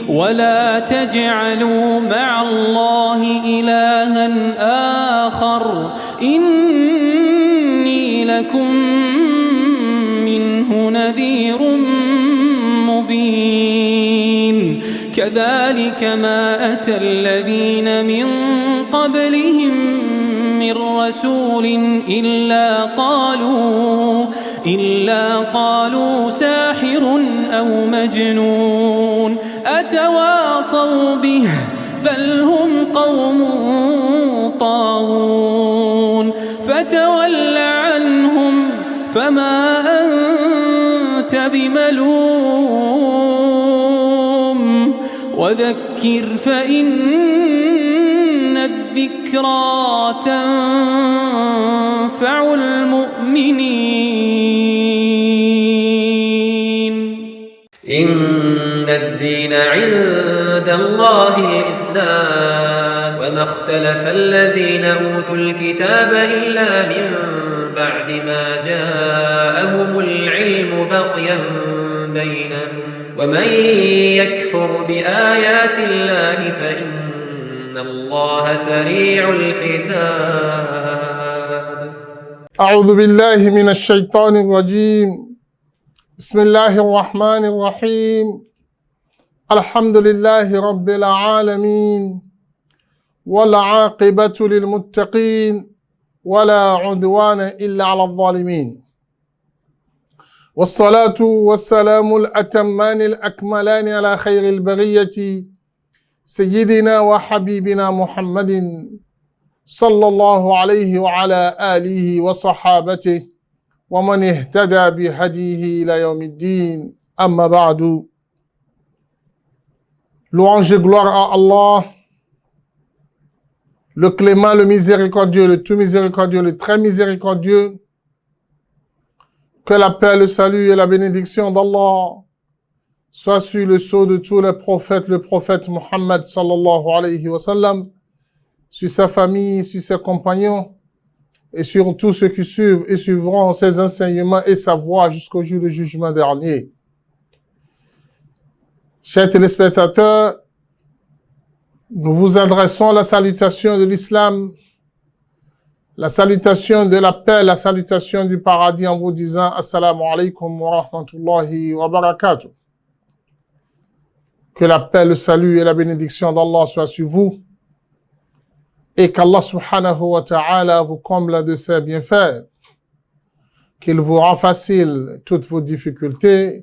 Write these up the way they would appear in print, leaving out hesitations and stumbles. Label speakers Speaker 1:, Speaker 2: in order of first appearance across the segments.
Speaker 1: ولا تجعلوا مع الله إلها آخر إني لكم منه نذير مبين كذلك ما أتى الذين من قبلهم من رسول إلا قالوا ساحر أو مجنون أتواصوا به بل هم قوم طاغون فتول عنهم فما أنت بملوم وذكر فإن الذكرى تنفع المؤمنين
Speaker 2: إن الدين عند الله الإسلام وما اختلف الذين أوتوا الكتاب إلا من بعد ما جاءهم العلم بغيا بينهم ومن يكفر بآيات الله فإن الله سريع الحساب.
Speaker 3: أعوذ بالله من الشيطان الرجيم. بسم الله الرحمن الرحيم. الحمد لله رب العالمين والعاقبة للمتقين ولا عدوان إلا على الظالمين والصلاة والسلام الأتمان الأكملان على خير البرية سيدنا وحبيبنا محمد صلى الله عليه وعلى آله وصحابته ومن اهتدى بهديه إلى يوم الدين. أما بعد. Louange et gloire à Allah, le clément, le miséricordieux, le tout miséricordieux, le très miséricordieux. Que la paix, le salut et la bénédiction d'Allah soient sur le sceau de tous les prophètes, le prophète Muhammad sallallahu alayhi wa sallam, sur sa famille, sur ses compagnons, et sur tous ceux qui suivent et suivront ses enseignements et sa voie jusqu'au jour du jugement dernier. Chers téléspectateurs, nous vous adressons la salutation de l'islam, la salutation de la paix, la salutation du paradis en vous disant Assalamu alaikum wa rahmatullahi wa barakatuh. Que la paix, le salut et la bénédiction d'Allah soient sur vous et qu'Allah subhanahu wa ta'ala vous comble de ses bienfaits, qu'il vous rend facile toutes vos difficultés,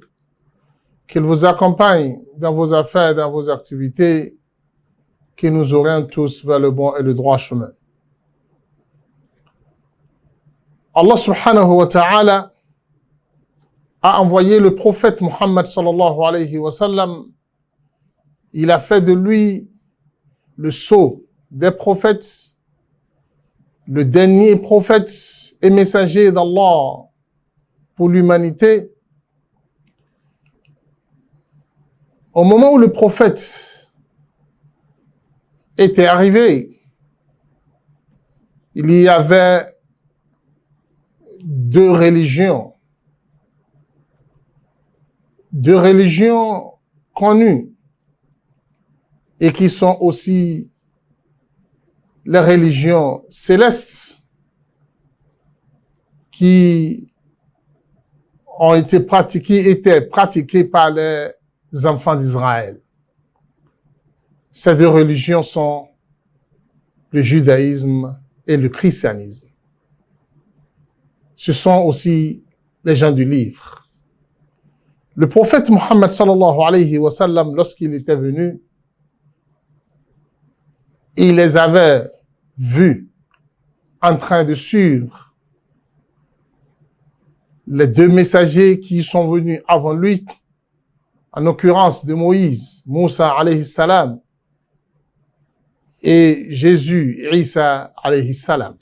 Speaker 3: qu'il vous accompagne dans vos affaires, dans vos activités, qu'il nous oriente tous vers le bon et le droit chemin. Allah subhanahu wa ta'ala a envoyé le prophète Muhammad sallallahu alayhi wa sallam. Il a fait de lui le sceau des prophètes, le dernier prophète et messager d'Allah pour l'humanité. Au moment où le prophète était arrivé, il y avait deux religions connues et qui sont aussi les religions célestes qui étaient pratiquées par les enfants d'Israël. Ces deux religions sont le judaïsme et le christianisme. Ce sont aussi les gens du livre. Le prophète Muhammad sallallahu alayhi wa sallam, lorsqu'il était venu, il les avait vus en train de suivre les deux messagers qui sont venus avant lui, en l'occurrence de Moïse, Moussa alayhi salam, et Jésus, Isa alayhi salam.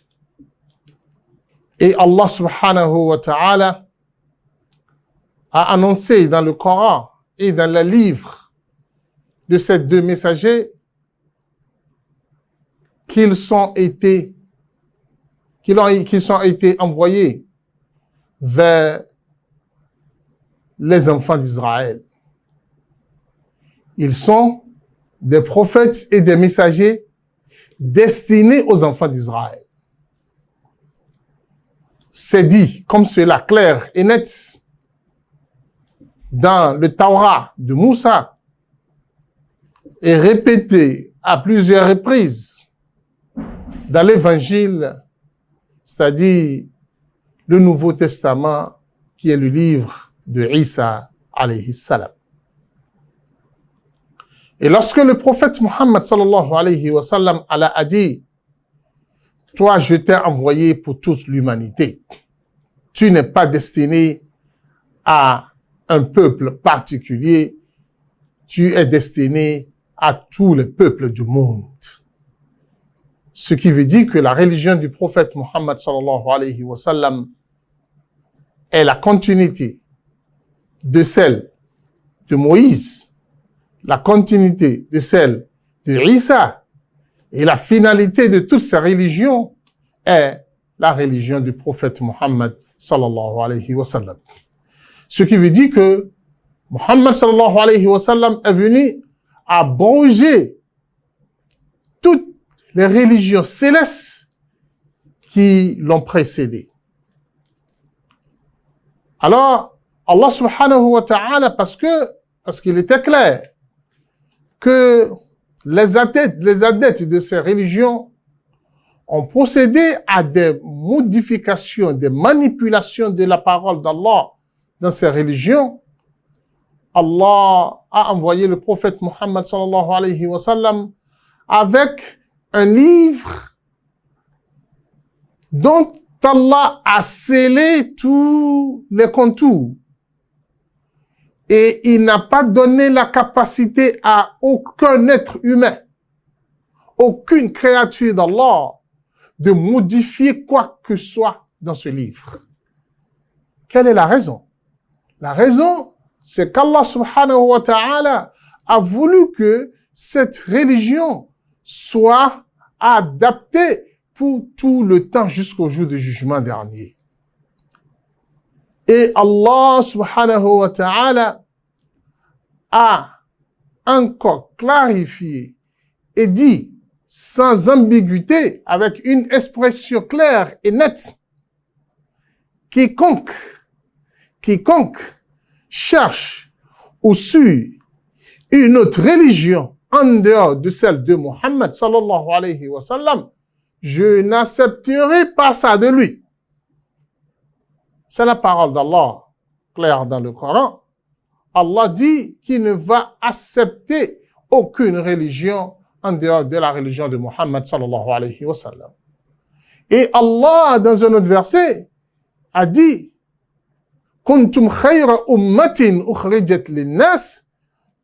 Speaker 3: Et Allah subhanahu wa ta'ala a annoncé dans le Coran et dans les livres de ces deux messagers qu'ils ont été envoyés vers les enfants d'Israël. Ils sont des prophètes et des messagers destinés aux enfants d'Israël. C'est dit comme cela, clair et net, dans le Torah de Moussa, et répété à plusieurs reprises dans l'Évangile, c'est-à-dire le Nouveau Testament, qui est le livre de Isa alayhi salam. Et lorsque le prophète Muhammad sallallahu alayhi wa sallam a dit, toi, je t'ai envoyé pour toute l'humanité. Tu n'es pas destiné à un peuple particulier. Tu es destiné à tous les peuples du monde. Ce qui veut dire que la religion du prophète Muhammad sallallahu alayhi wa sallam est la continuité de celle de Moïse, la continuité de celle de Isa, et la finalité de toutes ces religions est la religion du prophète Muhammad sallallahu alayhi wa sallam. Ce qui veut dire que Muhammad sallallahu alayhi wa sallam est venu abroger toutes les religions célestes qui l'ont précédé. Alors, Allah subhanahu wa ta'ala, parce qu'il était clair que les adeptes de ces religions ont procédé à des modifications, des manipulations de la parole d'Allah dans ces religions, Allah a envoyé le prophète Muhammad sallallahu alayhi wa sallam avec un livre dont Allah a scellé tous les contours. Et il n'a pas donné la capacité à aucun être humain, aucune créature d'Allah, de modifier quoi que ce soit dans ce livre. Quelle est la raison? La raison, c'est qu'Allah subhanahu wa ta'ala a voulu que cette religion soit adaptée pour tout le temps jusqu'au jour du jugement dernier. Et Allah subhanahu wa ta'ala a encore clarifié et dit sans ambiguïté, avec une expression claire et nette, quiconque cherche ou suit une autre religion en dehors de celle de Muhammad sallallahu alayhi wa sallam, je n'accepterai pas ça de lui. C'est la parole d'Allah, claire dans le Coran. Allah dit qu'il ne va accepter aucune religion en dehors de la religion de Muhammad sallallahu alayhi wa sallam. Et Allah, dans un autre verset, a dit Kuntum khayra ummatin ukhrijat linnas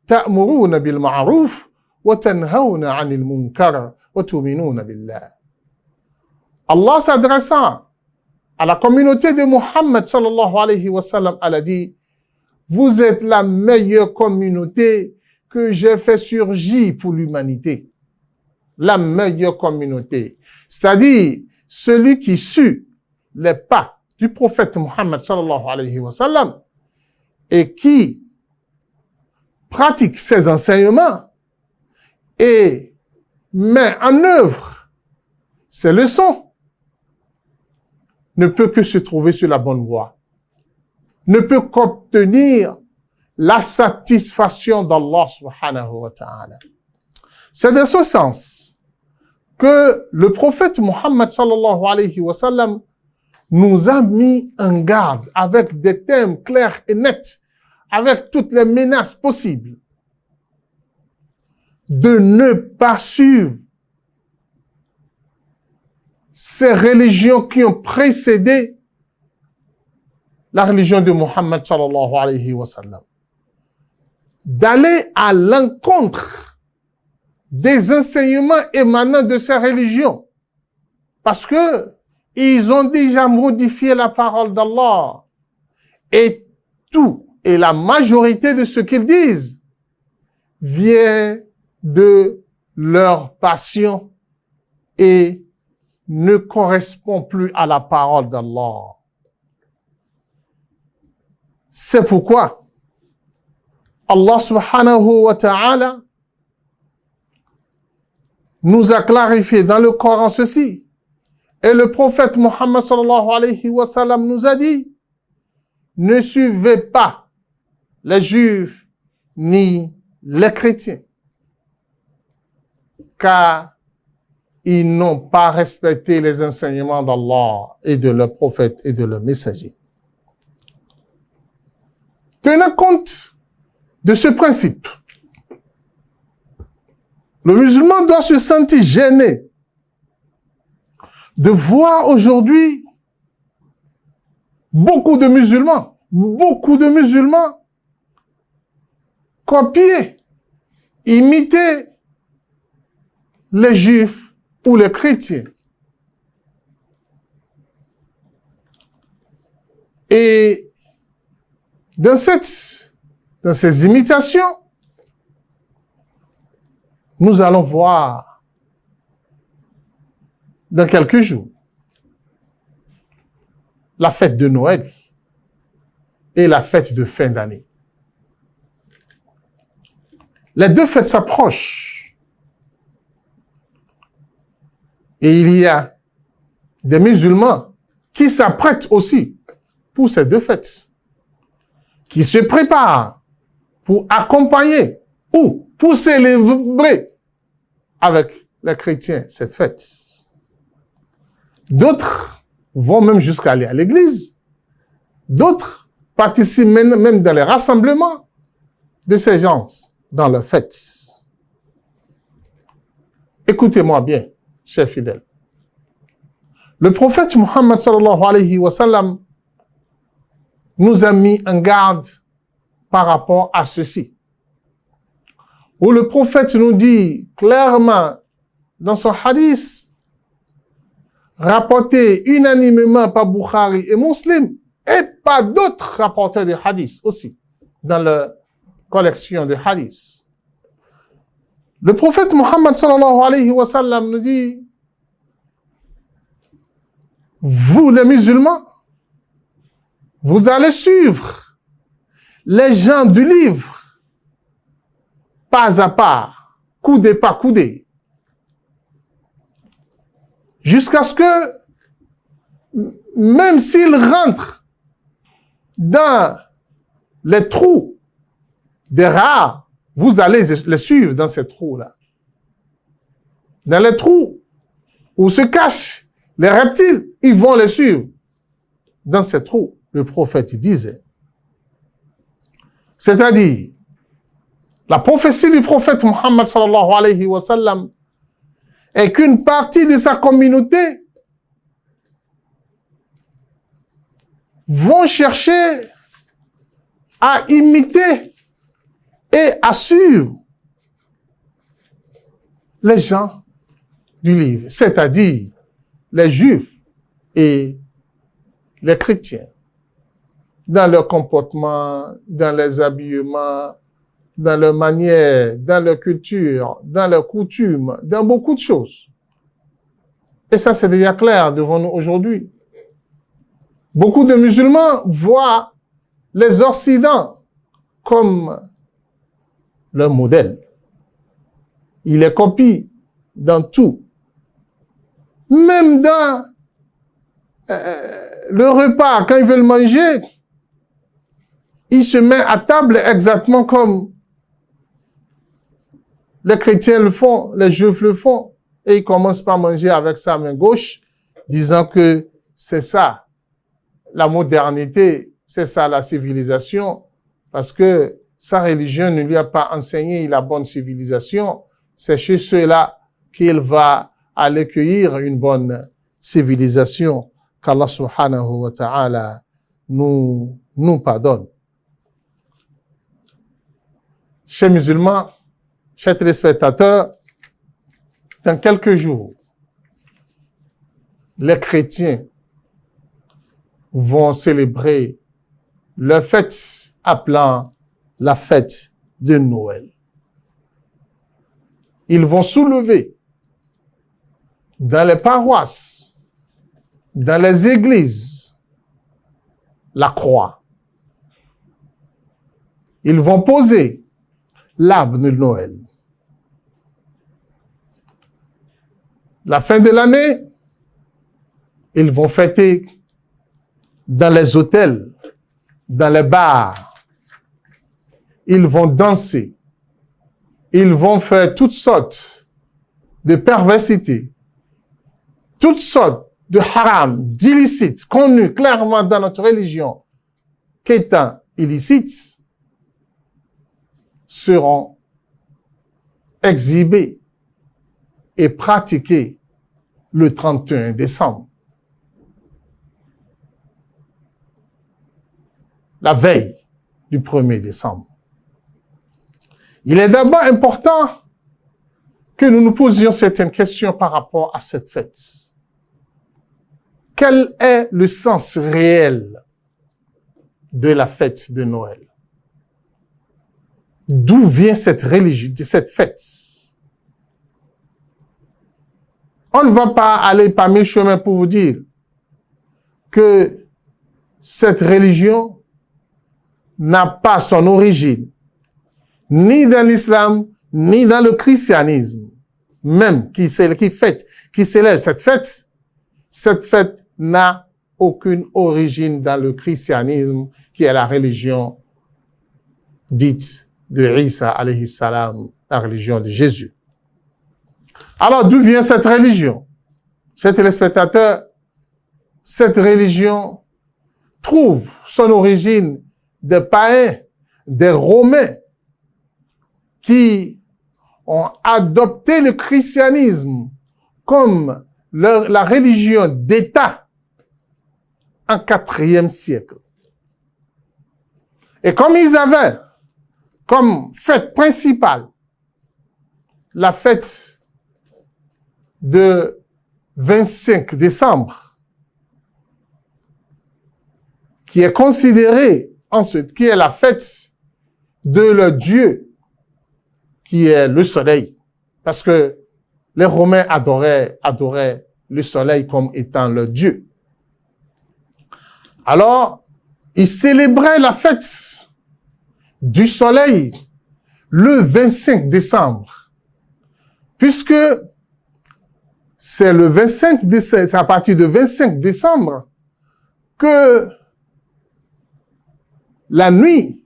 Speaker 3: ta'muruna bil ma'ruf wa tanhawna 'anil munkar wa tu'minuna billah. Allah s'adressant à la communauté de Muhammad sallallahu alayhi wa sallam, elle a dit, vous êtes la meilleure communauté que j'ai fait surgir pour l'humanité. La meilleure communauté. C'est-à-dire, celui qui suit les pas du prophète Muhammad sallallahu alayhi wa sallam et qui pratique ses enseignements et met en œuvre ses leçons, ne peut que se trouver sur la bonne voie, ne peut qu'obtenir la satisfaction d'Allah subhanahu wa ta'ala. C'est dans ce sens que le prophète Muhammad sallallahu alayhi wa sallam nous a mis en garde avec des thèmes clairs et nets, avec toutes les menaces possibles, de ne pas suivre ces religions qui ont précédé la religion de Muhammad sallallahu alayhi wa sallam. D'aller à l'encontre des enseignements émanant de ces religions. Parce que ils ont déjà modifié la parole d'Allah. Et tout, et la majorité de ce qu'ils disent vient de leur passion et ne correspond plus à la parole d'Allah. C'est pourquoi Allah subhanahu wa ta'ala nous a clarifié dans le Coran ceci. Et le prophète Muhammad sallallahu alayhi wa sallam nous a dit, ne suivez pas les juifs ni les chrétiens, car ils n'ont pas respecté les enseignements d'Allah et de leurs prophètes et de leurs messagers. Tenez compte de ce principe. Le musulman doit se sentir gêné de voir aujourd'hui beaucoup de musulmans copier, imiter les juifs ou les chrétiens. Et dans ces imitations, nous allons voir dans quelques jours la fête de Noël et la fête de fin d'année. Les deux fêtes s'approchent. Et il y a des musulmans qui s'apprêtent aussi pour ces deux fêtes, qui se préparent pour accompagner ou pour célébrer avec les chrétiens cette fête. D'autres vont même jusqu'à aller à l'église. D'autres participent même dans les rassemblements de ces gens dans leur fête. Écoutez-moi bien, chers fidèles. Le prophète Muhammad sallallahu alayhi wa sallam nous a mis en garde par rapport à ceci. Où le prophète nous dit clairement dans son hadith, rapporté unanimement par Bukhari et Muslim, et par d'autres rapporteurs de hadith aussi, dans leur collection de hadith. Le prophète Muhammad sallallahu alayhi wa sallam nous dit, vous les musulmans, vous allez suivre les gens du livre, pas à pas, coudé par coudé, jusqu'à ce que, même s'ils rentrent dans les trous des rats, vous allez les suivre dans ces trous-là. Dans les trous où se cachent les reptiles, ils vont les suivre. Dans ces trous, le prophète disait. C'est-à-dire, la prophétie du prophète Muhammad sallallahu alayhi wa sallam est qu'une partie de sa communauté vont chercher à imiter et à suivre les gens du livre, c'est-à-dire les juifs et les chrétiens, dans leur comportement, dans les habillements, dans leur manière, dans leur culture, dans leurs coutumes, dans beaucoup de choses. Et ça, c'est déjà clair devant nous aujourd'hui. Beaucoup de musulmans voient les Occidents comme leur modèle. Ils les copient dans tout. Même dans le repas, quand ils veulent manger, ils se mettent à table exactement comme les chrétiens le font, les juifs le font. Et ils commencent par manger avec sa main gauche, disant que c'est ça, la modernité, c'est ça la civilisation, parce que sa religion ne lui a pas enseigné la bonne civilisation. C'est chez ceux-là qu'il va aller cueillir une bonne civilisation, qu'Allah subhanahu wa ta'ala nous pardonne. Chers musulmans, chers téléspectateurs, dans quelques jours, les chrétiens vont célébrer leur fête appelant la fête de Noël. Ils vont soulever dans les paroisses, dans les églises, la croix. ils vont poser l'arbre de Noël. La fin de l'année, ils vont fêter dans les hôtels, dans les bars. Ils vont danser. Ils vont faire toutes sortes de perversités, toutes sortes de haram, d'illicites, connus clairement dans notre religion qu'étant illicites, seront exhibés et pratiqués le 31 décembre. La veille du 1er décembre. Il est d'abord important que nous nous posions certaines questions par rapport à cette fête. Quel est le sens réel de la fête de Noël? D'où vient cette religion, cette fête? On ne va pas aller par mille chemins pour vous dire que cette religion n'a pas son origine ni dans l'islam, ni dans le christianisme. Même qui célèbre cette fête n'a aucune origine dans le christianisme, qui est la religion dite de Isa alayhi salam, la religion de Jésus. Alors, d'où vient cette religion? Chers téléspectateurs, cette religion trouve son origine des païens, des Romains, qui ont adopté le christianisme comme la religion d'État en 4e siècle. Et comme ils avaient comme fête principale la fête de 25 décembre, qui est considérée ensuite, qui est la fête de leur Dieu, qui est le soleil. Parce que les Romains adoraient le soleil comme étant leur Dieu. Alors, ils célébraient la fête du soleil le 25 décembre. Puisque c'est le 25 décembre, c'est à partir de 25 décembre que la nuit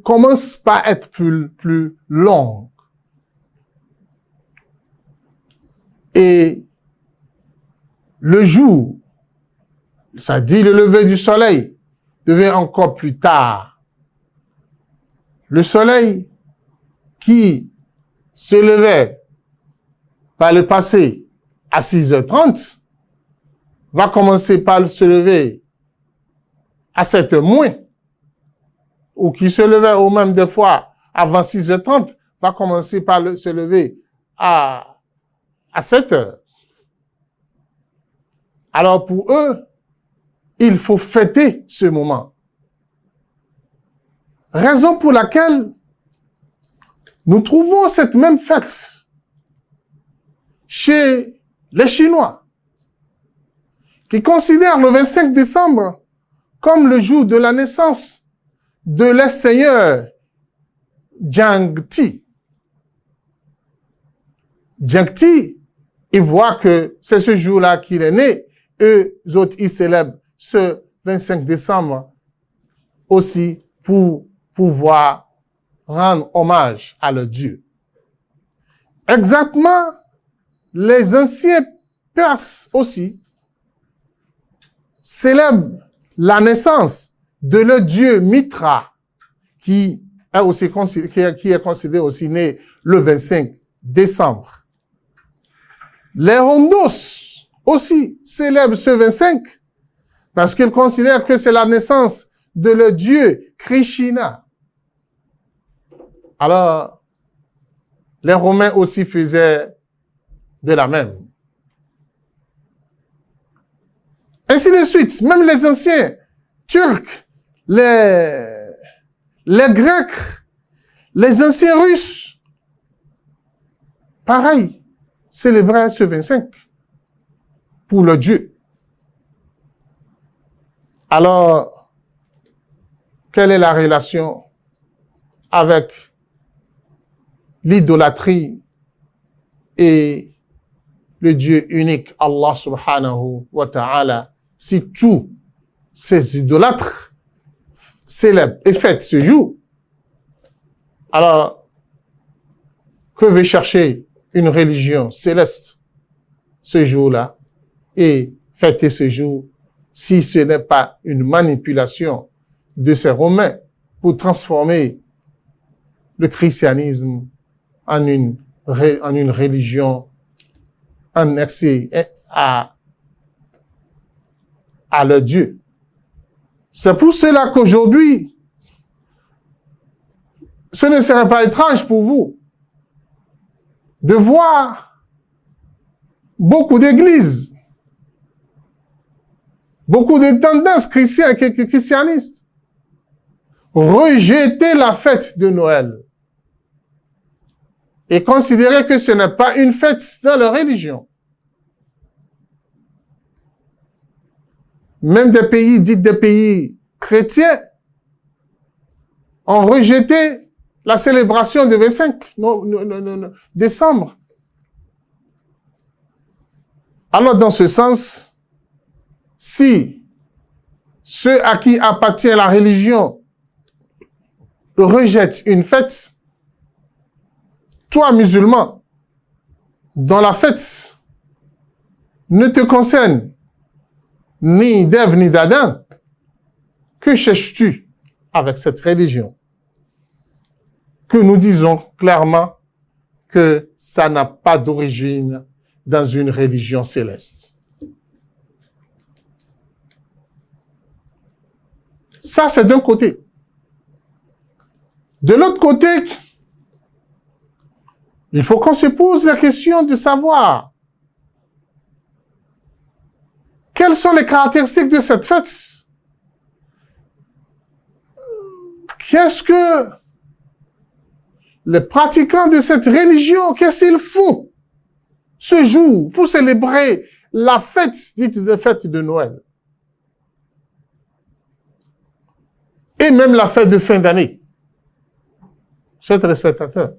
Speaker 3: commence par être plus longue. Et le jour, ça dit le lever du soleil, devient encore plus tard. Le soleil qui se levait par le passé à 6h30 va commencer par se lever à 7h moins, ou qui se levait au même des fois avant 6h30 va commencer par se lever à 7h. Alors pour eux, il faut fêter ce moment. Raison pour laquelle nous trouvons cette même fête chez les Chinois, qui considèrent le 25 décembre comme le jour de la naissance de leur seigneur Jiangti. Jiangti, ils voient que c'est ce jour-là qu'il est né. Eux autres, ils célèbrent ce 25 décembre aussi pour pouvoir rendre hommage à leur Dieu. Exactement, les anciens Perses aussi célèbrent la naissance de leur Dieu Mitra, qui est considéré aussi né le 25 décembre. Les Hondos aussi célèbrent ce 25 parce qu'ils considèrent que c'est la naissance de leur Dieu Krishna. Alors, les Romains aussi faisaient de la même. Ainsi de suite, même les anciens Turcs, les Grecs, les anciens Russes, pareil, célébraient ce 25 pour leur Dieu. Alors, quelle est la relation avec l'idolâtrie et le Dieu unique, Allah subhanahu wa ta'ala, si tous ces idolâtres célèbrent et fêtent ce jour, alors que veut chercher une religion céleste ce jour-là et fêter ce jour si ce n'est pas une manipulation de ces Romains pour transformer le christianisme en une religion annexée à leur Dieu. C'est pour cela qu'aujourd'hui, ce ne serait pas étrange pour vous de voir beaucoup d'églises, beaucoup de tendances christianistes rejeter la fête de Noël et considérer que ce n'est pas une fête dans leur religion. Même des pays, dits des pays chrétiens, ont rejeté la célébration du 25 décembre. Alors, dans ce sens, si ceux à qui appartient la religion rejettent une fête, toi, musulman, dont la fête ne te concerne ni d'Ève ni d'Adam, que cherches-tu avec cette religion? Que nous disons clairement que ça n'a pas d'origine dans une religion céleste. Ça, c'est d'un côté. De l'autre côté, il faut qu'on se pose la question de savoir quelles sont les caractéristiques de cette fête. Qu'est-ce que les pratiquants de cette religion, qu'est-ce qu'ils font ce jour pour célébrer la fête dite de fête de Noël? Et même la fête de fin d'année. Chers téléspectateurs,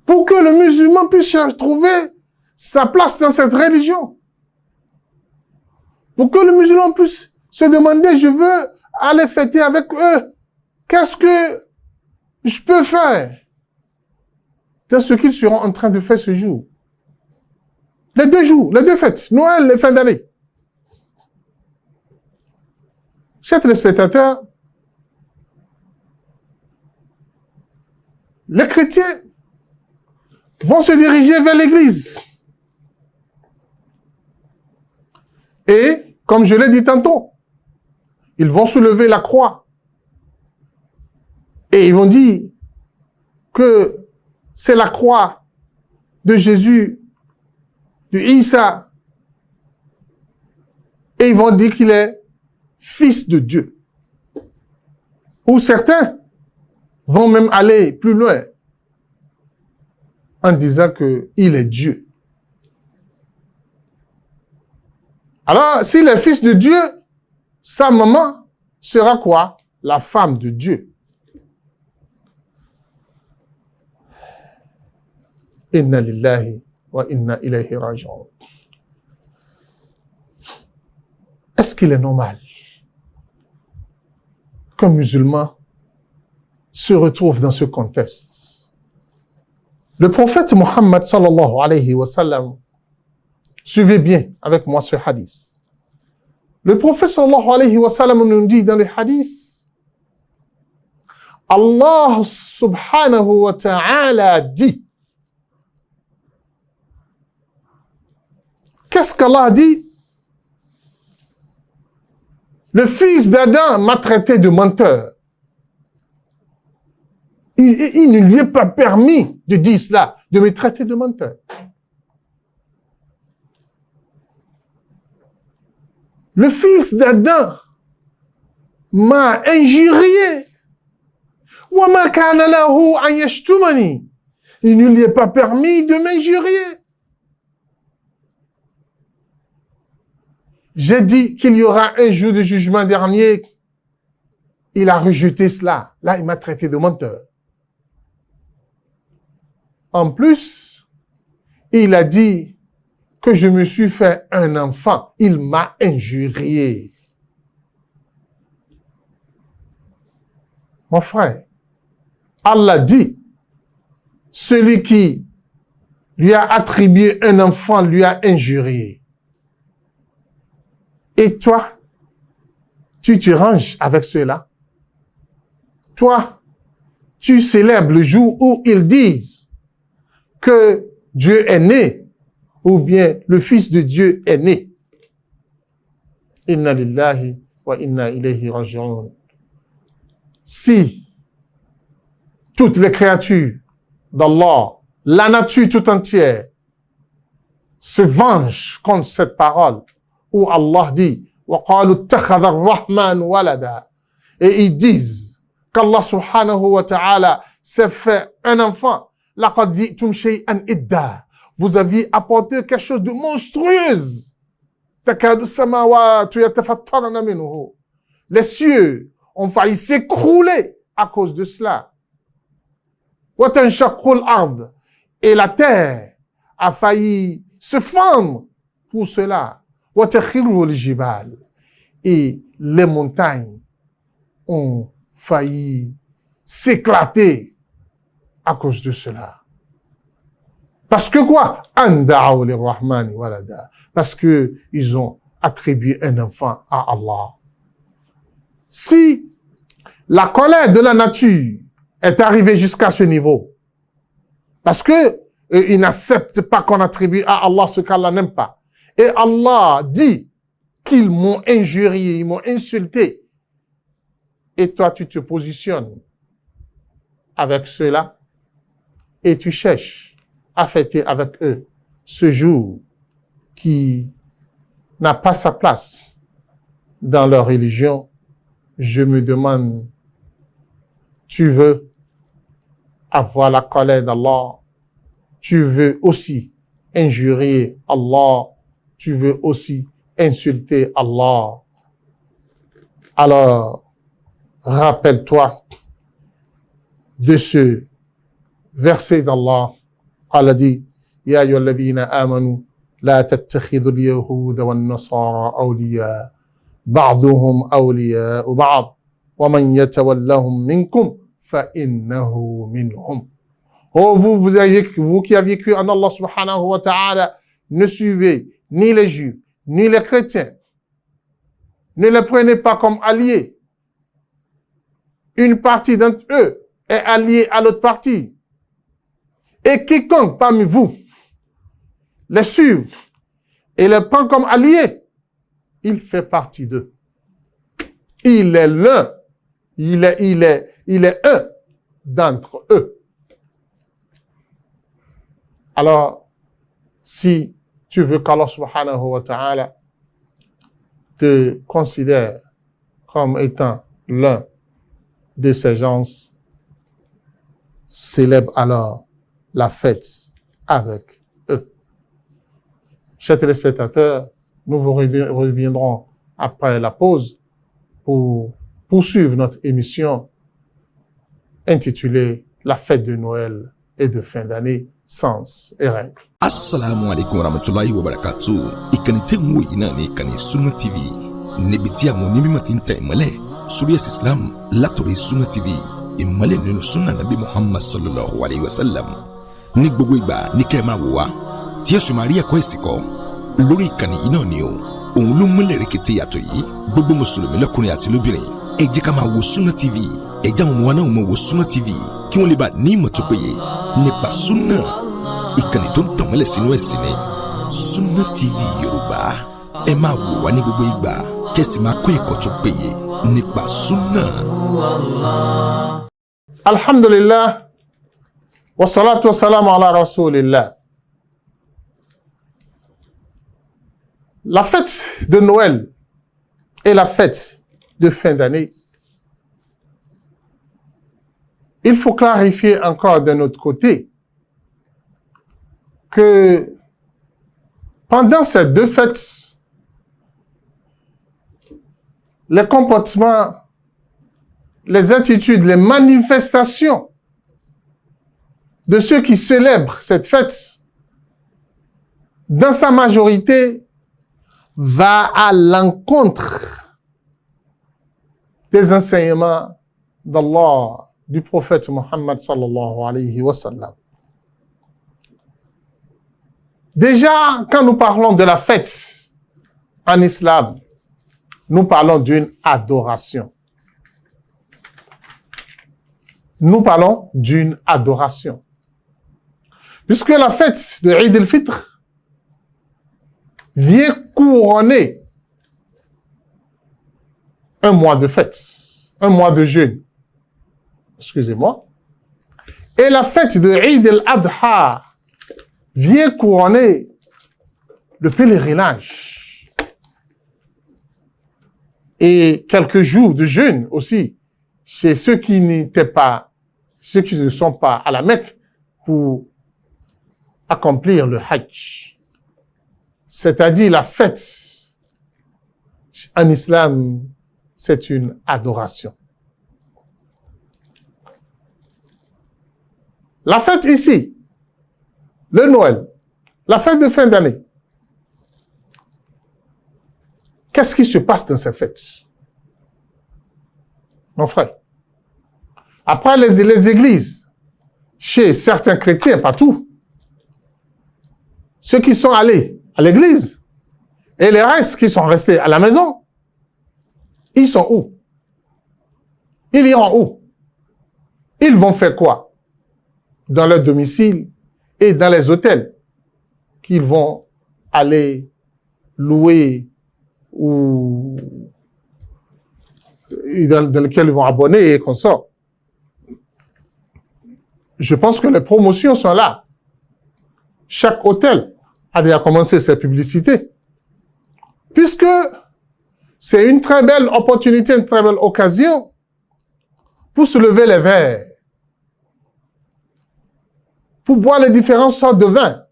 Speaker 3: pour que le musulman puisse trouver sa place dans cette religion, pour que le musulman puisse se demander, je veux aller fêter avec eux, qu'est-ce que je peux faire? C'est ce qu'ils seront en train de faire ce jour. Les 2 jours, les 2 fêtes, Noël et fin d'année. Chers téléspectateurs, les chrétiens vont se diriger vers l'église. Et, comme je l'ai dit tantôt, ils vont soulever la croix. Et ils vont dire que c'est la croix de Jésus, de Isa. Et ils vont dire qu'il est fils de Dieu. Ou certains vont même aller plus loin en disant qu'il est Dieu. Alors, s'il est fils de Dieu, sa maman sera quoi? La femme de Dieu. Inna lillahi wa inna ilayhi raji'un. Est-ce qu'il est normal qu'un musulman se retrouve dans ce contexte? Le prophète Mohammed sallallahu alayhi wa sallam, suivez bien avec moi ce hadith. Le prophète sallallahu alayhi wa sallam nous dit dans le hadith, Allah subhanahu wa ta'ala dit, qu'est-ce qu'Allah dit? Le fils d'Adam m'a traité de menteur. Il ne lui est pas permis de dire cela, de me traiter de menteur. Le fils d'Adam m'a injurié. وَمَا كَانَ لَهُ أَنْ يَشْتُمَنِي. Il ne lui est pas permis de m'injurier. J'ai dit qu'il y aura un jour de jugement dernier. il a rejeté cela. Là, il m'a traité de menteur. En plus, il a dit que je me suis fait un enfant. Il m'a injurié. Mon frère, Allah dit, celui qui lui a attribué un enfant lui a injurié. Et toi, tu te ranges avec cela. Toi, tu célèbres le jour où ils disent que Dieu est né, ou bien le Fils de Dieu est né. Inna lillahi wa inna ilayhi raji'un. Si toutes les créatures d'Allah, la nature tout entière, se vengent contre cette parole où Allah dit وَقَالُوا اتَّخَذَ الرَّحْمَنُ وَلَدًا, et ils disent qu'Allah subhanahu wa ta'ala s'est fait un enfant. لَقَدْ جِئْتُمْ شَيْئًا إِدًّا, vous aviez apporté quelque chose de monstrueuse. تَكَادُ السَّمَاوَاتُ يَتَفَطَّرْنَ مِنْهُ, les cieux ont failli s'écrouler à cause de cela. وَتَنْشَقُّ الْأَرْضُ, et la terre a failli se fendre pour cela. وَتَخِرُّ الْجِبَالُ, et les montagnes ont failli s'éclater à cause de cela. Parce que quoi? أَنْ دَعَوْا لِلرَّحْمَنِ وَلَدًا, parce que ils ont attribué un enfant à Allah. Si la colère de la nature est arrivée jusqu'à ce niveau, parce que ils n'acceptent pas qu'on attribue à Allah ce qu'Allah n'aime pas, et Allah dit qu'ils m'ont injurié, ils m'ont insulté, et toi tu te positionnes avec ceux-là, et tu cherches à fêter avec eux ce jour qui n'a pas sa place dans leur religion, je me demande, tu veux avoir la colère d'Allah, tu veux aussi injurier Allah, tu veux aussi insulter Allah. Alors, rappelle-toi de ce verset d'Allah. Allah dit, Ya ayyuhalladhina amanu, la tattakhidhu al-yahuda wan-nasara awliya, ba'duhum awliya'u ba'd, wa man yatawallahum minkum fa innahu minhum. Oh, vous qui aviez cru en Allah subhanahu wa ta'ala, ne suivez ni les juifs, ni les chrétiens. Ne les prenez pas comme alliés. Une partie d'entre eux est alliée à l'autre partie. Et quiconque parmi vous les suit et les prend comme alliés, il fait partie d'eux. Il est l'un. Il est un d'entre eux. Alors, si tu veux qu'Allah subhanahu wa ta'ala te considère comme étant l'un de ces gens, célèbre alors la fête avec eux. Chers téléspectateurs, nous vous reviendrons après la pause pour poursuivre notre émission intitulée La fête de Noël et de fin d'année, sens et règles.
Speaker 4: Assalamu alaikum warahmatullahi wabarakatuh. Ìkànnì tẹ́ ń wò yìí náà ní ìkànnì Sunna TV. Níbi tí àwọn onímọ̀ ti ń tẹ ìmọ́lẹ̀ sórí ẹ̀sìn Islam látòrí Sunna TV. Ìmọ́lẹ̀ nínú Sunna Nabi Muhammad sallallahu alayhi wa sallam. Ní gbogbo ìgbà ní kẹ́ ẹ máa wò wá tí ẹ sì máa rí ẹ̀kọ́ ẹ̀sìn kọ́ lórí ìkànnì yìí náà ni o. Òun ló múlẹ̀ rẹ̀kẹ̀tẹ̀ yàtọ̀ yìí. Gbogbo mùsùlùmí lọ́kùnrin àti lóbìnrin, ẹ jẹ́ ká máa wo Sunna TV. Ẹ jẹ́ àwọn ọmọ wa náà máa wo Sunna TV kí wọ́n lè bá ní ìmọ̀ tó péye nípa Sunna. Ìkànnì tó ń tàn mọ́lẹ̀ sínú ẹ̀sìn ni Sunna TV Yorùbá. Ẹ máa wò wá ní gbogbo ìgbà kẹ́sì máa kọ́ ẹ̀kọ́ tó péye nípa Sunna.
Speaker 3: Alhamdulillah, wa salatu wa salamu ala rasulillah. La fête de Noël et la fête de fin d'année, il faut clarifier encore d'un autre côté que pendant ces deux fêtes, les comportements les attitudes, les manifestations de ceux qui célèbrent cette fête, dans sa majorité, va à l'encontre des enseignements d'Allah, du prophète Muhammad sallallahu alayhi wa sallam. Déjà, quand nous parlons de la fête en islam, nous parlons d'une adoration. Nous parlons d'une adoration. Puisque la fête de Eid al-Fitr vient couronner un mois de fête, un mois de jeûne. Excusez-moi. Et la fête de Eid al-Adha vient couronner le pèlerinage. Et quelques jours de jeûne aussi, chez ceux qui n'étaient pas, ceux qui ne sont pas à la Mecque pour accomplir le Hajj. C'est-à-dire la fête en islam, c'est une adoration. La fête ici, le Noël, la fête de fin d'année. Qu'est-ce qui se passe dans ces fêtes? Mon frère. Après les églises, chez certains chrétiens, pas tous, ceux qui sont allés à l'église et les restes qui sont restés à la maison, ils sont où? Ils iront où? Ils vont faire quoi? Dans leur domicile et dans les hôtels qu'ils vont aller louer ou dans lesquels ils vont abonner et consorts. Je pense que les promotions sont là. Chaque hôtel a déjà commencé ses publicités. Puisque c'est une très belle opportunité, une très belle occasion pour se lever les verres, pour boire les différentes sortes de vins,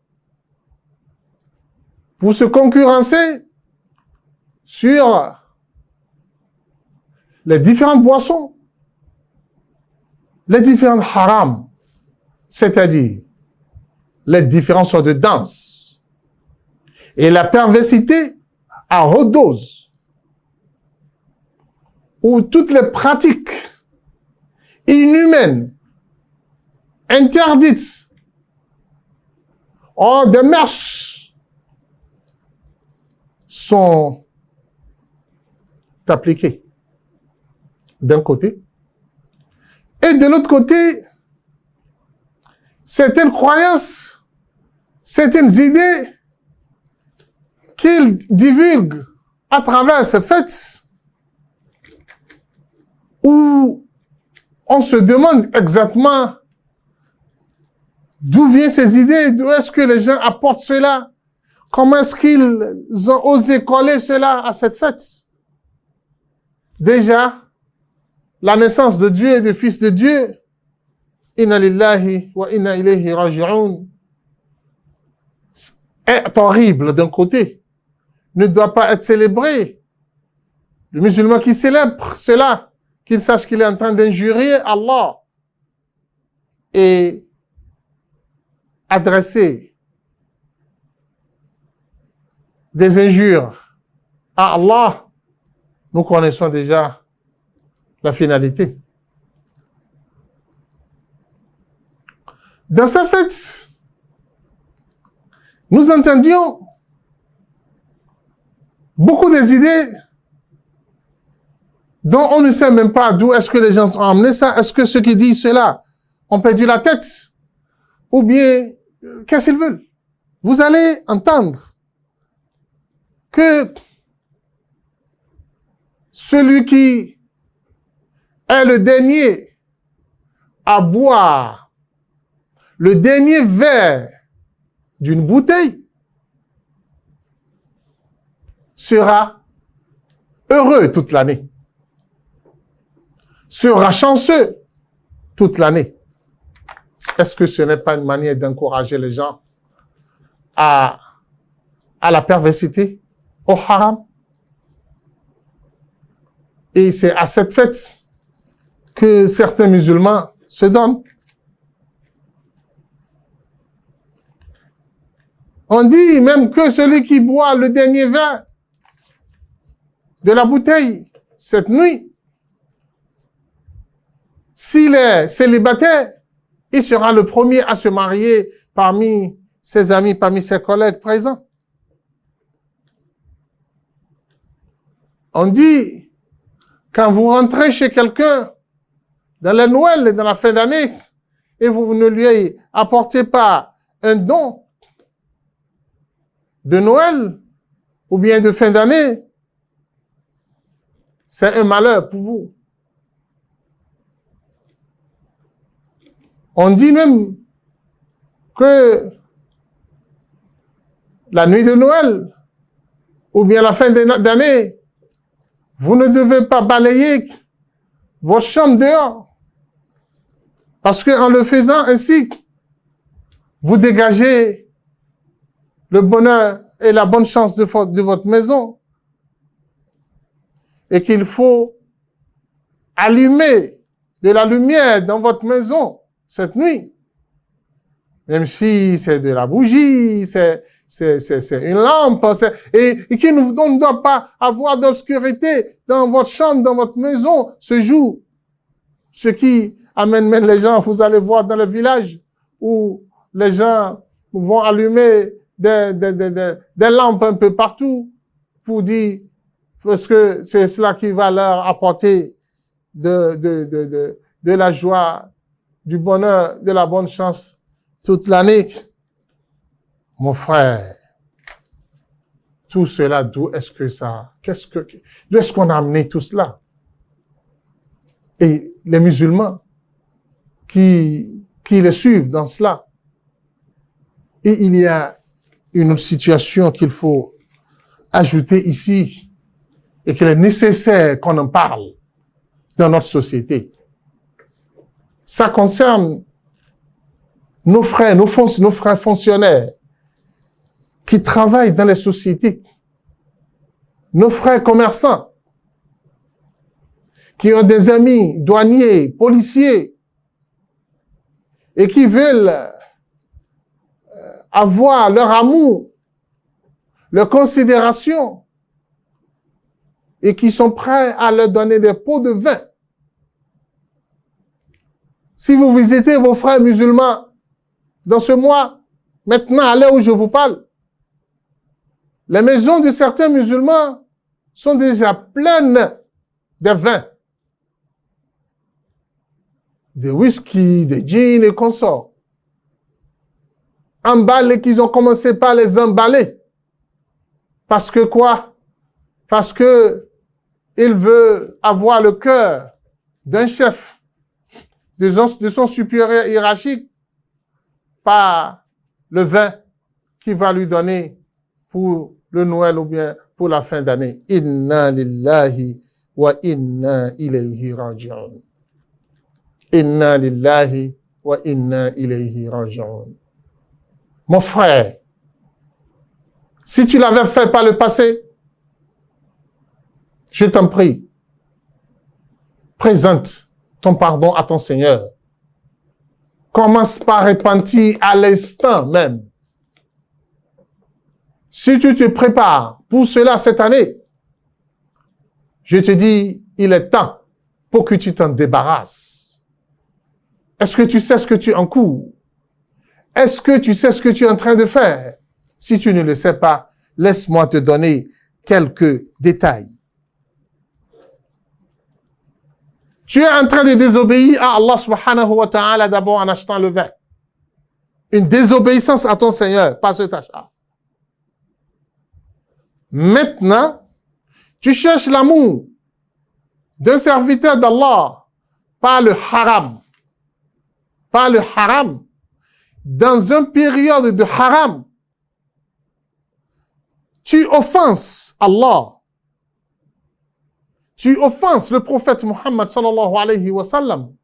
Speaker 3: pour se concurrencer sur les différentes boissons, les différentes harams, c'est-à-dire les différentes sortes de danses. Et la perversité à haute dose, où toutes les pratiques inhumaines, interdites, hors des mœurs, sont appliquées d'un côté. Et de l'autre côté, certaines croyances, certaines idées qu'ils divulguent à travers ces fêtes où on se demande exactement d'où viennent ces idées, d'où est-ce que les gens apportent cela, comment est-ce qu'ils ont osé coller cela à cette fête. Déjà, la naissance de Dieu et du Fils de Dieu, inna lillahi wa inna ilayhi raji'un, est horrible d'un côté, ne doit pas être célébré. Le musulman qui célèbre cela, qu'il sache qu'il est en train d'injurier Allah et adresser des injures à Allah, nous connaissons déjà la finalité. Dans cette fête, nous entendions beaucoup des idées dont on ne sait même pas d'où est-ce que les gens ont amené ça. Est-ce que ceux qui disent cela ont perdu la tête? Ou bien, qu'est-ce qu'ils veulent? Vous allez entendre que celui qui est le dernier à boire le dernier verre d'une bouteille sera heureux toute l'année, sera chanceux toute l'année. Est-ce que ce n'est pas une manière d'encourager les gens à la perversité, au haram? Et c'est à cette fête que certains musulmans se donnent. On dit même que celui qui boit le dernier verre de la bouteille cette nuit, s'il est célibataire, il sera le premier à se marier parmi ses amis, parmi ses collègues présents. On dit, quand vous rentrez chez quelqu'un dans la Noël et dans la fin d'année, et vous ne lui apportez pas un don de Noël ou bien de fin d'année, c'est un malheur pour vous. On dit même que la nuit de Noël ou bien la fin d'année, vous ne devez pas balayer vos chambres dehors. Parce qu'en le faisant ainsi, vous dégagez le bonheur et la bonne chance de votre maison. Et qu'il faut allumer de la lumière dans votre maison cette nuit. Même si c'est de la bougie, c'est une lampe, et qu'il ne doit pas avoir d'obscurité dans votre chambre, dans votre maison, ce jour. Ce qui amène même les gens, vous allez voir dans le village, où les gens vont allumer des lampes un peu partout, pour dire, parce que c'est cela qui va leur apporter de la joie, du bonheur, de la bonne chance toute l'année. Mon frère, tout cela, d'où est-ce que ça, d'où est-ce qu'on a amené tout cela? Et les musulmans qui les suivent dans cela. Et il y a une autre situation qu'il faut ajouter ici et qu'il est nécessaire qu'on en parle dans notre société. Ça concerne nos frères fonctionnaires qui travaillent dans les sociétés, nos frères commerçants, qui ont des amis douaniers, policiers, et qui veulent avoir leur amour, leur considération, et qui sont prêts à leur donner des pots de vin. Si vous visitez vos frères musulmans dans ce mois, maintenant, à l'heure où je vous parle, les maisons de certains musulmans sont déjà pleines de vin, de whisky, de gin et consorts. Emballés, qu'ils ont commencé par les emballer. Parce que quoi? Parce que il veut avoir le cœur d'un chef, de son supérieur hiérarchique, par le vin qu'il va lui donner pour le Noël ou bien pour la fin d'année. Inna lillahi wa inna ilayhi raji'un. Inna lillahi wa inna ilayhi raji'un. Mon frère, si tu l'avais fait par le passé, je t'en prie, présente ton pardon à ton Seigneur. Commence par repentir à l'instant même. Si tu te prépares pour cela cette année, je te dis, il est temps pour que tu t'en débarrasses. Est-ce que tu sais ce que tu encours? Est-ce que tu sais ce que tu es en train de faire? Si tu ne le sais pas, laisse-moi te donner quelques détails. Tu es en train de désobéir à Allah subhanahu wa ta'ala d'abord en achetant le vin. Une désobéissance à ton Seigneur, pas cet achat. Maintenant, tu cherches l'amour d'un serviteur d'Allah par le haram. Par le haram. Dans une période de haram, tu offenses Allah. Tu offenses le prophète Muhammad sallallahu alayhi wa sallam.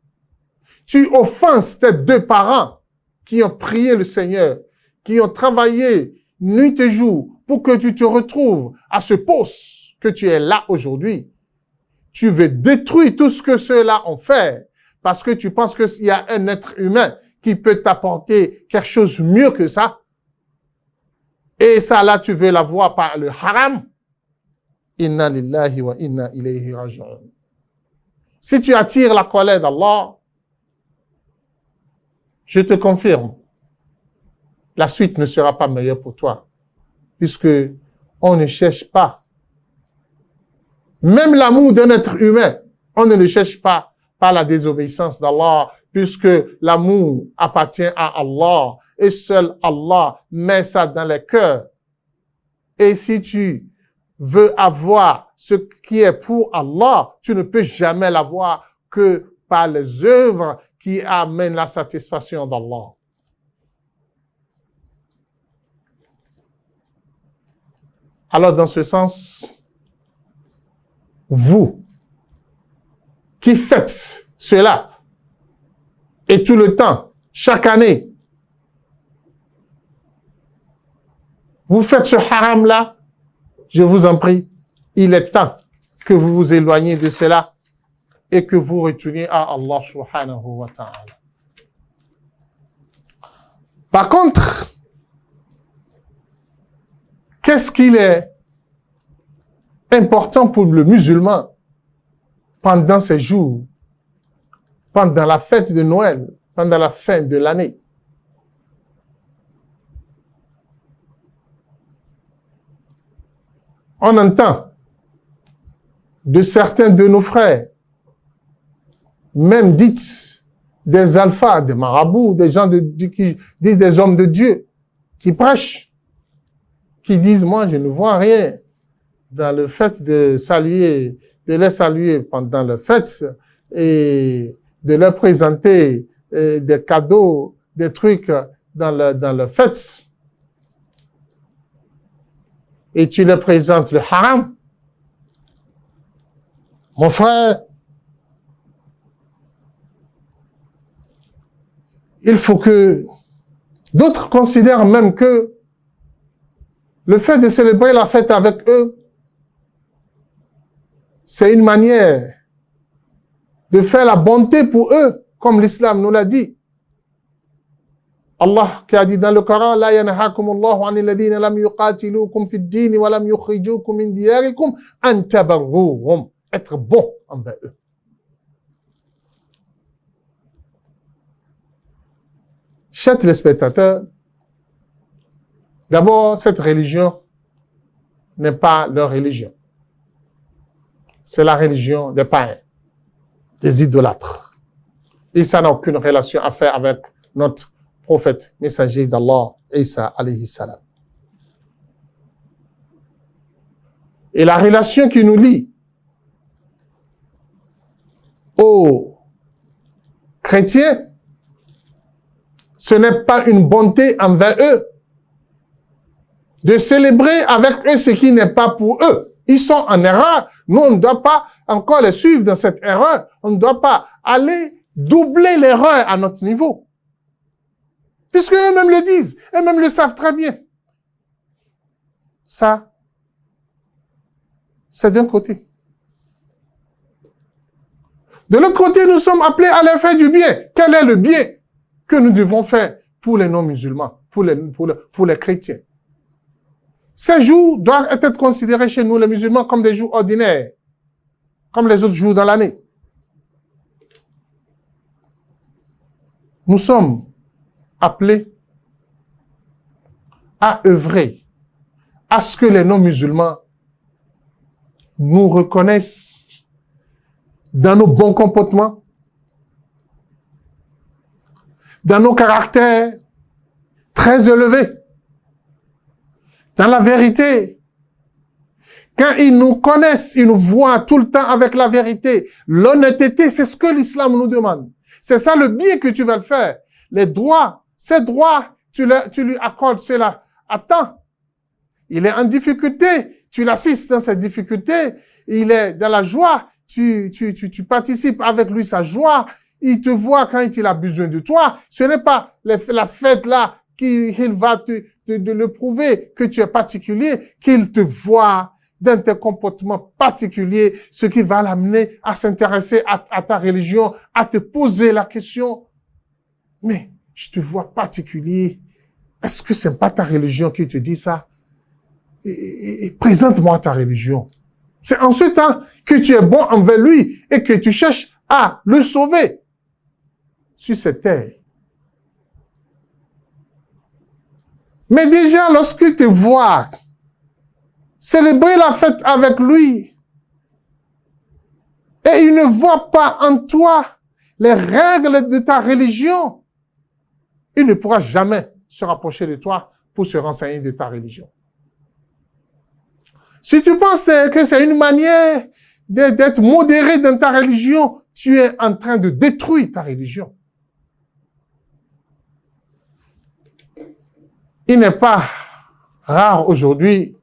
Speaker 3: Tu offenses tes deux parents qui ont prié le Seigneur, qui ont travaillé nuit et jour pour que tu te retrouves à ce poste que tu es là aujourd'hui. tu veux détruire tout ce que ceux-là ont fait parce que tu penses qu'il y a un être humain qui peut t'apporter quelque chose de mieux que ça. Et ça, là, tu veux l'avoir par le haram. Inna lillahi wa inna ilayhi raji'un. Si tu attires la colère d'Allah, je te confirme, la suite ne sera pas meilleure pour toi, puisque on ne cherche pas. Même l'amour d'un être humain, on ne le cherche pas par la désobéissance d'Allah, puisque l'amour appartient à Allah, et seul Allah met ça dans les cœurs. Et si tu veux avoir ce qui est pour Allah, tu ne peux jamais l'avoir que par les œuvres qui amènent la satisfaction d'Allah. Alors, dans ce sens, vous qui faites cela, et tout le temps, chaque année, vous faites ce haram-là, je vous en prie, il est temps que vous vous éloigniez de cela et que vous retourniez à Allah subhanahu wa ta'ala. Par contre, qu'est-ce qu'il est important pour le musulman pendant ces jours, pendant la fête de Noël, pendant la fin de l'année? On entend de certains de nos frères, même dites des alphas, des marabouts, des gens qui disent des hommes de Dieu, qui prêchent, qui disent, moi, je ne vois rien dans le fait de saluer, de les saluer pendant la fête et de leur présenter des cadeaux, des trucs dans le fête. Et tu leur présentes le haram. Mon frère, il faut que d'autres considèrent même que le fait de célébrer la fête avec eux, c'est une manière de faire la bonté pour eux, comme l'islam nous l'a dit. Allah qui a dit dans le Coran, la yanhakumullahu anil ladina lam yuqatilukum fid din wa lam yukhrijukum min diyarikum an tabarruhum. Être bon envers eux. Chers téléspectateurs, d'abord, cette religion n'est pas leur religion. C'est la religion des païens, des idolâtres. Et ça n'a aucune relation à faire avec notre prophète, messager d'Allah, Isa alayhi salam. Et la relation qui nous lie aux chrétiens, ce n'est pas une bonté envers eux de célébrer avec eux ce qui n'est pas pour eux. Ils sont en erreur. Nous, on ne doit pas encore les suivre dans cette erreur. On ne doit pas aller doubler l'erreur à notre niveau. Puisque eux-mêmes le disent, eux-mêmes le savent très bien. Ça, c'est d'un côté. De l'autre côté, nous sommes appelés à leur faire du bien. Quel est le bien que nous devons faire pour les non-musulmans, pour les chrétiens? Ces jours doivent être considérés chez nous, les musulmans, comme des jours ordinaires, comme les autres jours dans l'année. Nous sommes appelés à œuvrer à ce que les non-musulmans nous reconnaissent dans nos bons comportements, dans nos caractères très élevés, dans la vérité. Quand ils nous connaissent, ils nous voient tout le temps avec la vérité. L'honnêteté, c'est ce que l'islam nous demande. C'est ça le bien que tu vas le faire. Les droits, ces droits, tu lui accordes cela. Attends, il est en difficulté, tu l'assistes dans cette difficulté, il est dans la joie, tu participes avec lui sa joie, il te voit quand il a besoin de toi. Ce n'est pas la fête là qu'il va te le prouver que tu es particulier, qu'il te voit d'un de tes comportements particuliers, ce qui va l'amener à s'intéresser à ta religion, à te poser la question, mais je te vois particulier. Est-ce que c'est pas ta religion qui te dit ça? Et présente-moi ta religion. C'est en ce temps que tu es bon envers lui et que tu cherches à le sauver sur cette terre. Mais déjà, lorsque tu vois célébrer la fête avec lui et il ne voit pas en toi les règles de ta religion, il ne pourra jamais se rapprocher de toi pour se renseigner de ta religion. Si tu penses que c'est une manière d'être modéré dans ta religion, tu es en train de détruire ta religion. Il n'est pas rare aujourd'hui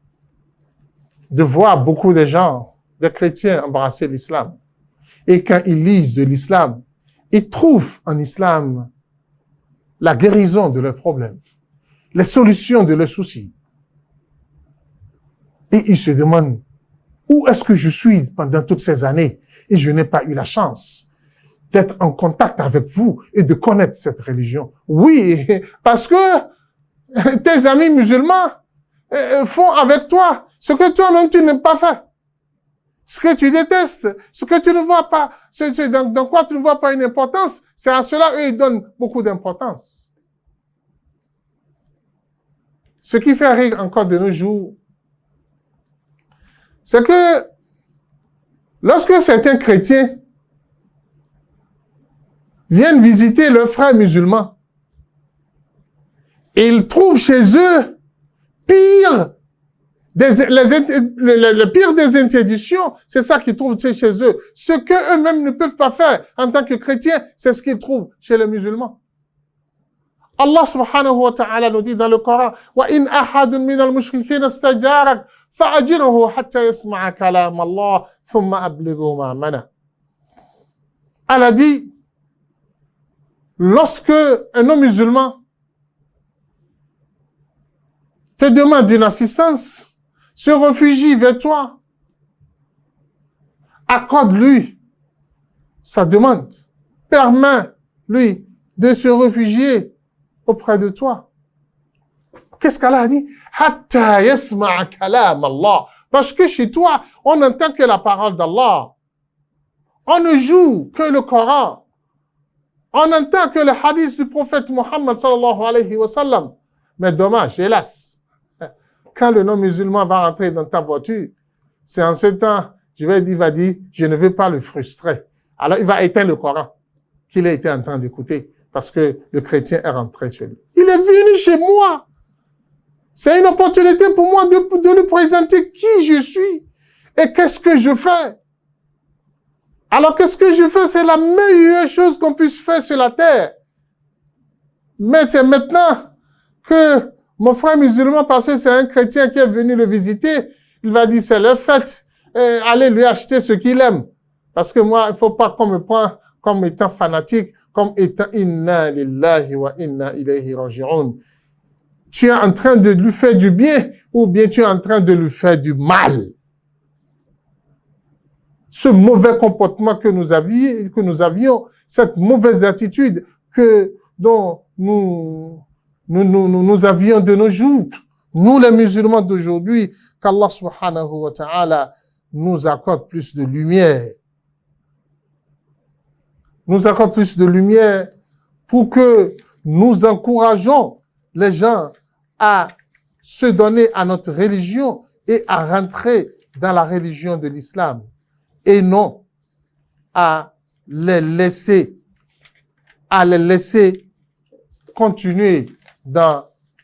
Speaker 3: de voir beaucoup de gens, des chrétiens, embrasser l'islam. Et quand ils lisent de l'islam, ils trouvent en islam la guérison de leurs problèmes, les solutions de leurs soucis. Et ils se demandent, où est-ce que je suis pendant toutes ces années et je n'ai pas eu la chance d'être en contact avec vous et de connaître cette religion? Oui, parce que tes amis musulmans font avec toi ce que toi-même tu n'as pas fait. Ce que tu détestes, ce que tu ne vois pas, dans quoi tu ne vois pas une importance, c'est à cela eux ils donnent beaucoup d'importance. Ce qui fait rire encore de nos jours, c'est que lorsque certains chrétiens viennent visiter leurs frères musulmans, et ils trouvent chez eux le pire des interdictions, c'est ça qu'ils trouvent chez eux. Ce que eux-mêmes ne peuvent pas faire en tant que chrétiens, c'est ce qu'ils trouvent chez les musulmans. Allah subhanahu wa ta'ala nous dit dans le Coran, وَإِنْ أَحَدٌ مِّنَ الْمُشْرِكِينَ اسْتَجَارَكَ فَأَجِرْهُ حَتَّى يَسْمَعَ كَلَامَ اللَّهِ ثُمَّ أَبْلِغْهُ مَأْمَنَهُ. Elle a dit, lorsque un non-musulman te demande une assistance, se réfugie vers toi, accorde-lui sa demande, permets-lui de se réfugier auprès de toi. Qu'est-ce qu'Allah a dit? Hatta yasma'a kalam Allah. Parce que chez toi, on n'entend que la parole d'Allah. On ne joue que le Coran. On n'entend que le hadith du prophète Muhammad sallallahu alayhi wa sallam. Mais dommage, hélas, quand le non-musulman va rentrer dans ta voiture, c'est en ce temps, il va dire, je ne veux pas le frustrer. Alors il va éteindre le Coran qu'il a été en train d'écouter. Parce que le chrétien est rentré chez lui. Il est venu chez moi. C'est une opportunité pour moi de lui présenter qui je suis et qu'est-ce que je fais. Alors qu'est-ce que je fais? C'est la meilleure chose qu'on puisse faire sur la terre. Mais c'est maintenant que mon frère musulman, parce que c'est un chrétien qui est venu le visiter, il va dire c'est leur fête. Allez lui acheter ce qu'il aime. Parce que moi, il faut pas qu'on me prenne comme étant fanatique, comme étant inna lillahi wa inna ilayhi raji'un. Tu es en train de lui faire du bien ou bien tu es en train de lui faire du mal. Ce mauvais comportement que nous avions, cette mauvaise attitude dont nous avions de nos jours, nous les musulmans d'aujourd'hui, qu'Allah subhanahu wa ta'ala nous accorde plus de lumière. Nous accorde plus de lumière pour que nous encourageons les gens à se donner à notre religion et à rentrer dans la religion de l'islam et non à les laisser continuer dans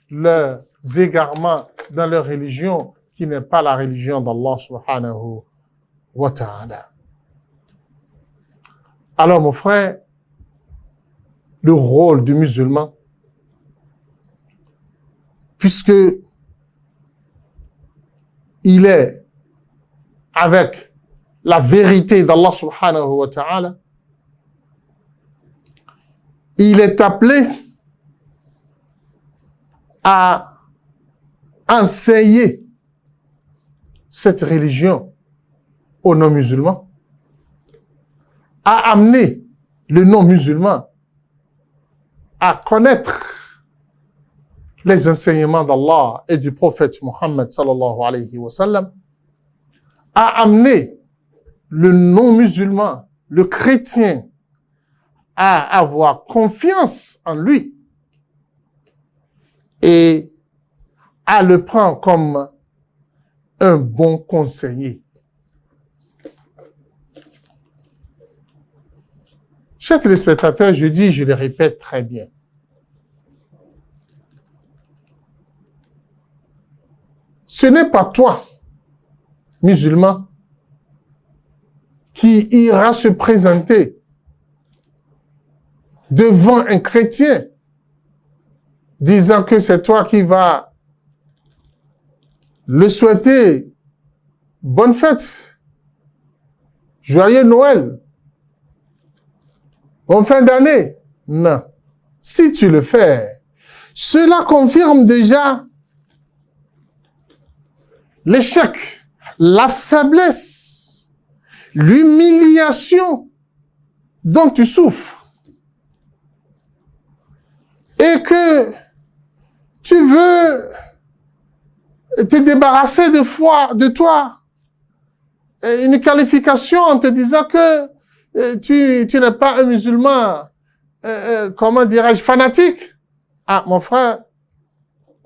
Speaker 3: leurs égarements, dans leur religion qui n'est pas la religion d'Allah subhanahu wa ta'ala. Alors, mon frère, le rôle du musulman, puisque il est avec la vérité d'Allah subhanahu wa ta'ala, il est appelé à enseigner cette religion aux non-musulmans, a amené le non-musulman à connaître les enseignements d'Allah et du prophète Mohammed sallallahu alayhi wa sallam, a amené le non-musulman, le chrétien, à avoir confiance en lui et à le prendre comme un bon conseiller. Chers téléspectateurs, je dis, je le répète très bien. Ce n'est pas toi, musulman, qui ira se présenter devant un chrétien disant que c'est toi qui vas le souhaiter bonne fête, joyeux Noël, bonne fin d'année. Non. Si tu le fais, cela confirme déjà l'échec, la faiblesse, l'humiliation dont tu souffres. Et que tu veux te débarrasser de toi. Une qualification en te disant que tu n'es pas un musulman, comment dirais-je, fanatique. Ah, mon frère,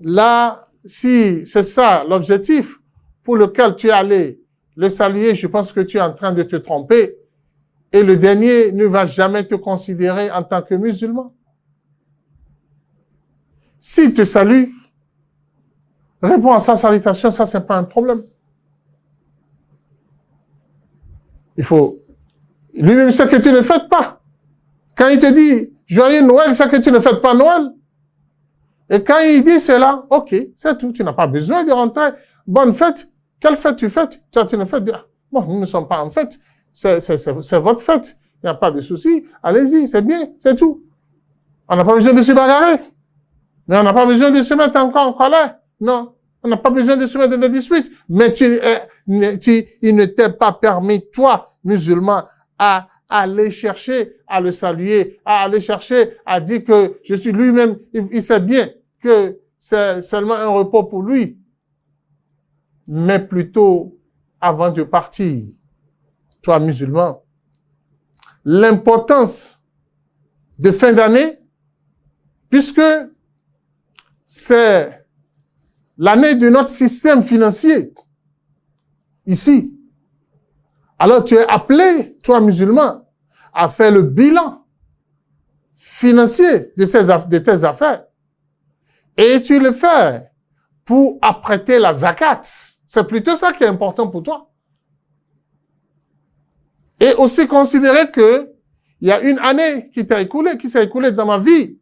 Speaker 3: là, si c'est ça l'objectif pour lequel tu es allé le saluer, je pense que tu es en train de te tromper. Et le dernier ne va jamais te considérer en tant que musulman. S'il te salue, réponds à sa salutation, ça c'est pas un problème. Il faut, lui-même sait que tu ne fêtes pas. Quand il te dit joyeux Noël, c'est que tu ne fêtes pas Noël. Et quand il dit cela, ok, c'est tout, tu n'as pas besoin de rentrer. Bonne fête, quelle fête tu fêtes? Toi, tu ne fêtes, bon, nous ne sommes pas en fête, c'est votre fête, il n'y a pas de souci, allez-y, c'est bien, c'est tout. On n'a pas besoin de se bagarrer. Mais on n'a pas besoin de se mettre encore en colère. Non. On n'a pas besoin de se mettre dans des disputes. Mais il ne t'est pas permis, toi, musulman, à aller chercher, à le saluer, à aller chercher, à dire que je suis lui-même, il sait bien que c'est seulement un repos pour lui. Mais plutôt, avant de partir, toi, musulman, l'importance de fin d'année, puisque c'est l'année de notre système financier, ici. Alors tu es appelé, toi musulman, à faire le bilan financier de tes affaires. Et tu le fais pour apprêter la zakat. C'est plutôt ça qui est important pour toi. Et aussi considérer que il y a une année qui s'est écoulée dans ma vie.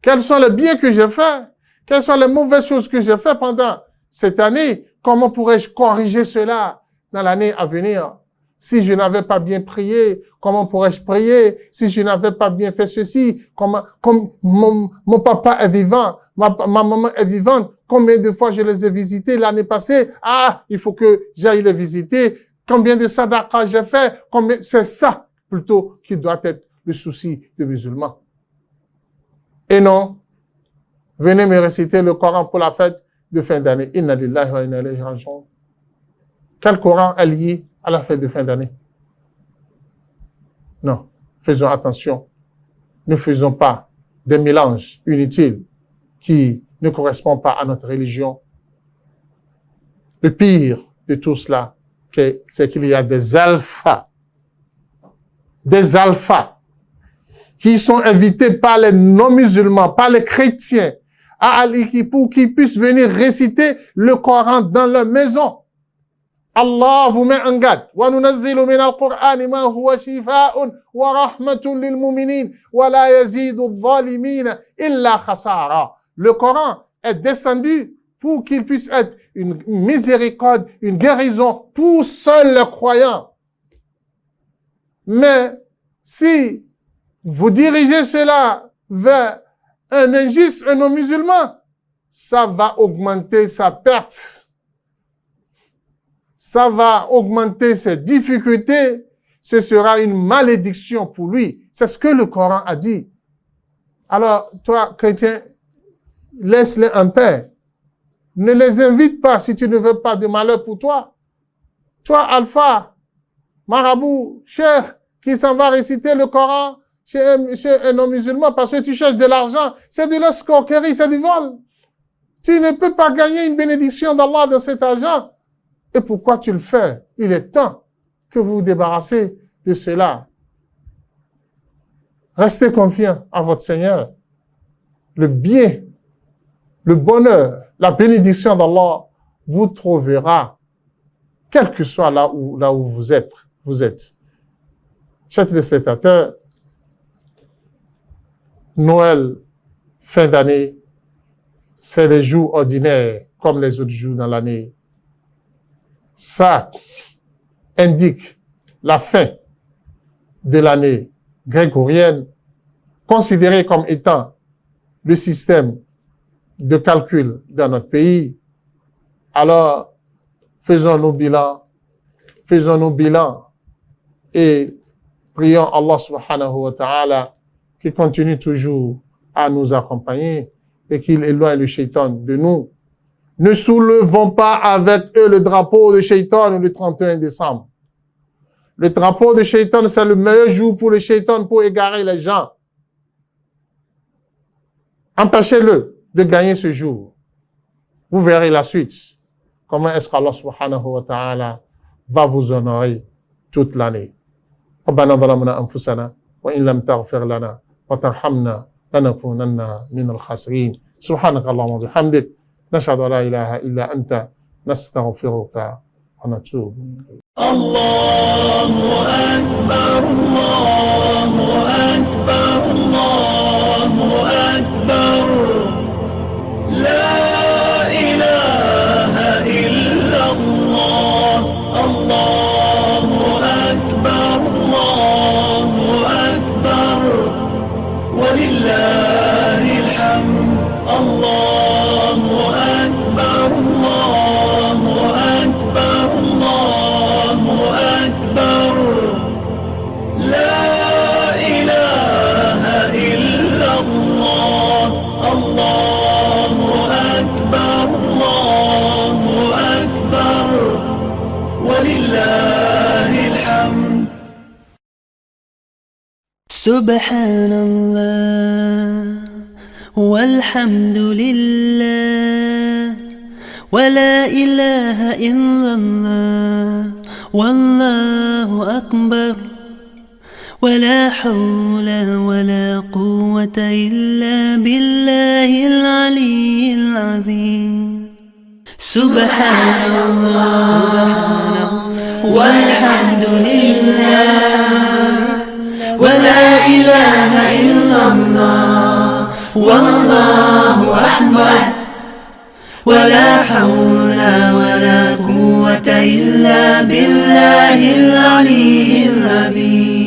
Speaker 3: Quels sont les biens que j'ai faits? Quelles sont les mauvaises choses que j'ai faites pendant cette année? Comment pourrais-je corriger cela dans l'année à venir? Si je n'avais pas bien prié, comment pourrais-je prier? Si je n'avais pas bien fait ceci, comme mon papa est vivant, ma maman est vivante, combien de fois je les ai visités l'année passée? Ah, il faut que j'aille les visiter. Combien de sadaqa j'ai fait? C'est ça, plutôt, qui doit être le souci des musulmans. Et non, venez me réciter le Coran pour la fête de fin d'année. Inna lillahi wa inna ilayhi raji'un. Quel Coran est lié à la fête de fin d'année? Non, faisons attention. Ne faisons pas des mélanges inutiles qui ne correspondent pas à notre religion. Le pire de tout cela, c'est qu'il y a des alphas qui sont invités par les non-musulmans, par les chrétiens, pour qu'ils puissent venir réciter le Coran dans leur maison. Allah vous met en garde. وَنُنَزِّلُ مِنَ الْقُرْآنِ مَا هُوَ شِفَاءٌ وَرَحْمَةٌ لِلْمُؤْمِنِينَ وَلَا يَزِيدُ الظَّالِمِينَ إِلَّا خَسَارًا. Le Coran est descendu pour qu'il puisse être une miséricorde, une guérison pour seuls les croyants. Mais si vous dirigez cela vers un injuste, un non-musulman, ça va augmenter sa perte. ça va augmenter ses difficultés, ce sera une malédiction pour lui. C'est ce que le Coran a dit. Alors, toi, chrétien, laisse-les en paix. Ne les invite pas si tu ne veux pas de malheur pour toi. Toi, alpha, marabout, cheikh, qui s'en va réciter le Coran chez un non-musulman parce que tu cherches de l'argent, c'est de l'escroquerie, c'est du vol. Tu ne peux pas gagner une bénédiction d'Allah dans cet argent. Et pourquoi tu le fais? Il est temps que vous vous débarrassez de cela. Restez confiants à votre Seigneur. Le bien, le bonheur, la bénédiction d'Allah vous trouvera, quel que soit là où vous êtes. Chers téléspectateurs, Noël, fin d'année, c'est des jours ordinaires comme les autres jours dans l'année. Ça indique la fin de l'année grégorienne, considérée comme étant le système de calcul dans notre pays. Alors, faisons nos bilans et prions Allah subhanahu wa ta'ala qui continue toujours à nous accompagner et qu'il éloigne le shaitan de nous. Ne soulevons pas avec eux le drapeau de shaitan le 31 décembre. Le drapeau de shaitan, c'est le meilleur jour pour le shaitan pour égarer les gens. Empêchez-le de gagner ce jour. Vous verrez la suite. Comment est-ce qu'Allah subhanahu wa ta'ala va vous honorer toute l'année. ربنا ظلمنا أنفسنا وإن لم تغفر لنا وترحمنا لنكونن من الخاسرين سبحانك اللهم وبحمدك نشهد أن لا إله إلا أنت نستغفرك ونتوب إليك.
Speaker 1: الله أكبر الله أكبر الله أكبر لا إله إلا الله الله أكبر الله أكبر ولله الحمد الله أكبر الله أكبر الله أكبر لا إله إلا الله الله أكبر الله أكبر ولله الحمد.
Speaker 5: سبحان الله والحمد لله ولا إله إلا الله والله أكبر ولا حول ولا قوة إلا بالله العلي العظيم. سبحان الله والحمد لله ولا إله إلا الله والله أكبر ولا حول ولا قوة إلا بالله العلي العظيم.